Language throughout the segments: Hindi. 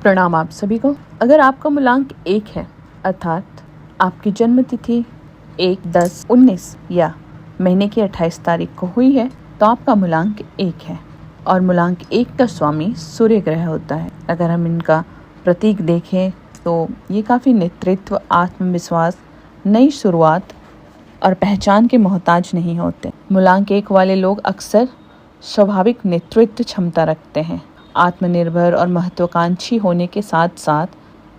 प्रणाम आप सभी को। अगर आपका मूलांक 1 है अर्थात आपकी जन्म तिथि 1/10/19 या महीने की 28 तारीख को हुई है तो आपका मूलांक 1 है और मूलांक 1 का स्वामी सूर्य ग्रह होता है। अगर हम इनका प्रतीक देखें तो ये काफ़ी नेतृत्व, आत्मविश्वास, नई शुरुआत और पहचान के मोहताज नहीं होते। मूलांक 1 वाले लोग अक्सर स्वाभाविक नेतृत्व क्षमता रखते हैं, आत्मनिर्भर और महत्वाकांक्षी होने के साथ साथ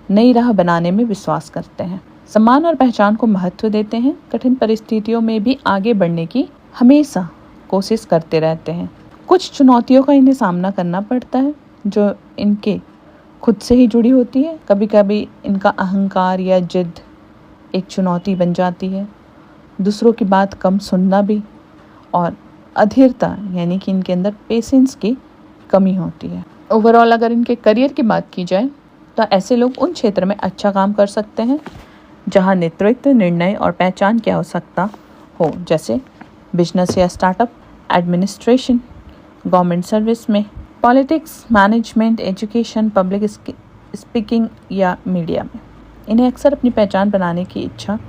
नई राह बनाने में विश्वास करते हैं, सम्मान और पहचान को महत्व देते हैं, कठिन परिस्थितियों में भी आगे बढ़ने की हमेशा कोशिश करते रहते हैं। कुछ चुनौतियों का इन्हें सामना करना पड़ता है जो इनके खुद से ही जुड़ी होती है। कभी कभी इनका अहंकार या जिद एक चुनौती बन जाती है, दूसरों की बात कम सुनना भी, और अधीरता यानी कि इनके अंदर पेशेंस की कमी होती है। ओवरऑल अगर इनके करियर की बात की जाए तो ऐसे लोग उन क्षेत्र में अच्छा काम कर सकते हैं जहां नेतृत्व, निर्णय और पहचान की आवश्यकता हो, जैसे बिजनेस या स्टार्टअप, एडमिनिस्ट्रेशन, गवर्नमेंट सर्विस में, politics, management, education, public speaking या मीडिया में। इन्हें अक्सर अपनी पहचान बनाने की इच्छा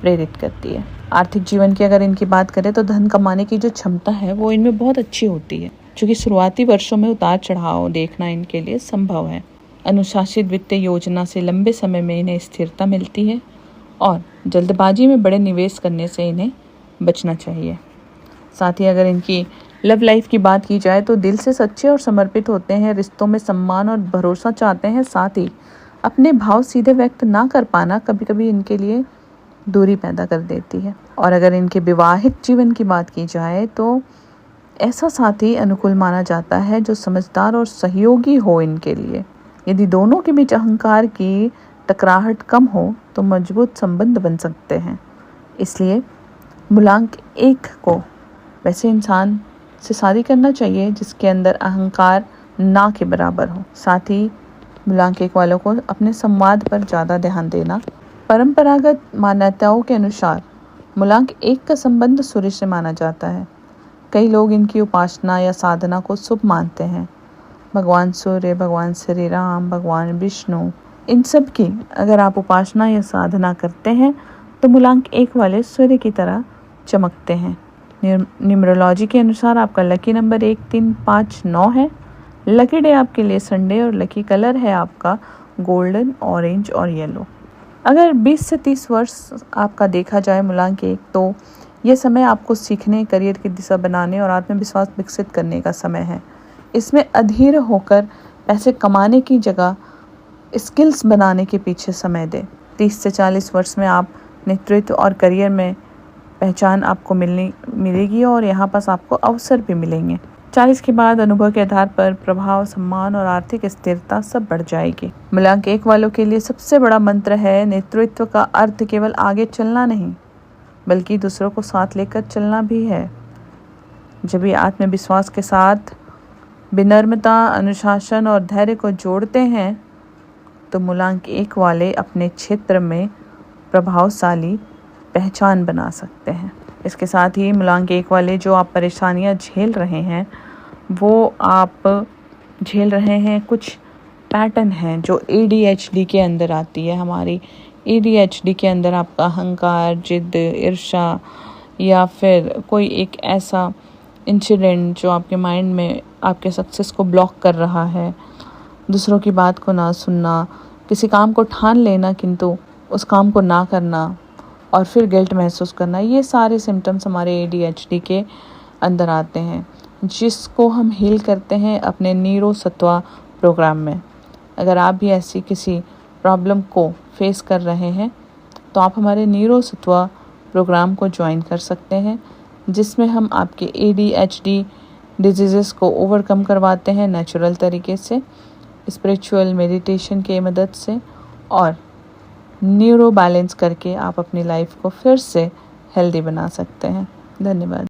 प्रेरित करती है। आर्थिक जीवन की अगर इनकी बात करें तो धन कमाने की जो क्षमता है वो इनमें बहुत अच्छी होती है, क्योंकि शुरुआती वर्षों में उतार चढ़ाव देखना इनके लिए संभव है। अनुशासित वित्तीय योजना से लंबे समय में इन्हें स्थिरता मिलती है और जल्दबाजी में बड़े निवेश करने से इन्हें बचना चाहिए। साथ ही अगर इनकी लव लाइफ की बात की जाए तो दिल से सच्चे और समर्पित होते हैं, रिश्तों में सम्मान और भरोसा चाहते हैं। साथ ही अपने भाव सीधे व्यक्त ना कर पाना कभी कभी इनके लिए दूरी पैदा कर देती है। और अगर इनके विवाहित जीवन की बात की जाए तो ऐसा साथी अनुकूल माना जाता है जो समझदार और सहयोगी हो इनके लिए। यदि दोनों के बीच अहंकार की टकराहट कम हो तो मजबूत संबंध बन सकते हैं। इसलिए मूलांक 1 को वैसे इंसान से शादी करना चाहिए जिसके अंदर अहंकार ना के बराबर हो। साथ ही मूलांक 1 वालों को अपने संवाद पर ज़्यादा ध्यान देना। परंपरागत मान्यताओं के अनुसार मूलांक 1 का संबंध सूर्य से माना जाता है। कई लोग इनकी उपासना या साधना को शुभ मानते हैं। भगवान सूर्य, भगवान श्री राम, भगवान विष्णु, इन सब की अगर आप उपासना या साधना करते हैं तो मूलांक 1 वाले सूर्य की तरह चमकते हैं। न्यूमरोलॉजी के अनुसार आपका लकी नंबर 1, 3, 5, 9 है। लकी डे आपके लिए संडे और लकी कलर है आपका गोल्डन, ऑरेंज और येलो। अगर 20 से 30 वर्ष आपका देखा जाए मूलांक 1 तो ये समय आपको सीखने, करियर की दिशा बनाने और आत्मविश्वास विकसित करने का समय है। इसमें अधीर होकर पैसे कमाने की जगह स्किल्स बनाने के पीछे समय दें। 30 से 40 वर्ष में आप नेतृत्व और करियर में पहचान आपको मिलेगी और यहाँ पास आपको अवसर भी मिलेंगे। 40 के बाद अनुभव के आधार पर प्रभाव, सम्मान और आर्थिक स्थिरता सब बढ़ जाएगी। मूलांक 1 वालों के लिए सबसे बड़ा मंत्र है नेतृत्व का अर्थ केवल आगे चलना नहीं बल्कि दूसरों को साथ लेकर चलना भी है। जब ये आत्मविश्वास के साथ विनम्रता, अनुशासन और धैर्य को जोड़ते हैं तो मूलांक 1 वाले अपने क्षेत्र में प्रभावशाली पहचान बना सकते हैं। इसके साथ ही मूलांक 1 वाले जो आप परेशानियां झेल रहे हैं वो आप झेल रहे हैं कुछ पैटर्न हैं जो ADHD के अंदर आती है। हमारी ADHD के अंदर आपका अहंकार, जिद, ईर्ष्या या फिर कोई एक ऐसा इंसिडेंट जो आपके माइंड में आपके सक्सेस को ब्लॉक कर रहा है, दूसरों की बात को ना सुनना, किसी काम को ठान लेना किंतु उस काम को ना करना और फिर गिल्ट महसूस करना, ये सारे सिम्टम्स हमारे ADHD के अंदर आते हैं, जिसको हम हील करते हैं अपने नीरो सत्वा प्रोग्राम में। अगर आप भी ऐसी किसी प्रॉब्लम को फेस कर रहे हैं तो आप हमारे नीरो सत्वा प्रोग्राम को ज्वाइन कर सकते हैं, जिसमें हम आपके ADHD डिजीज़ेस को ओवरकम करवाते हैं नेचुरल तरीके से, स्पिरिचुअल मेडिटेशन के मदद से, और न्यूरो बैलेंस करके आप अपनी लाइफ को फिर से हेल्दी बना सकते हैं। धन्यवाद।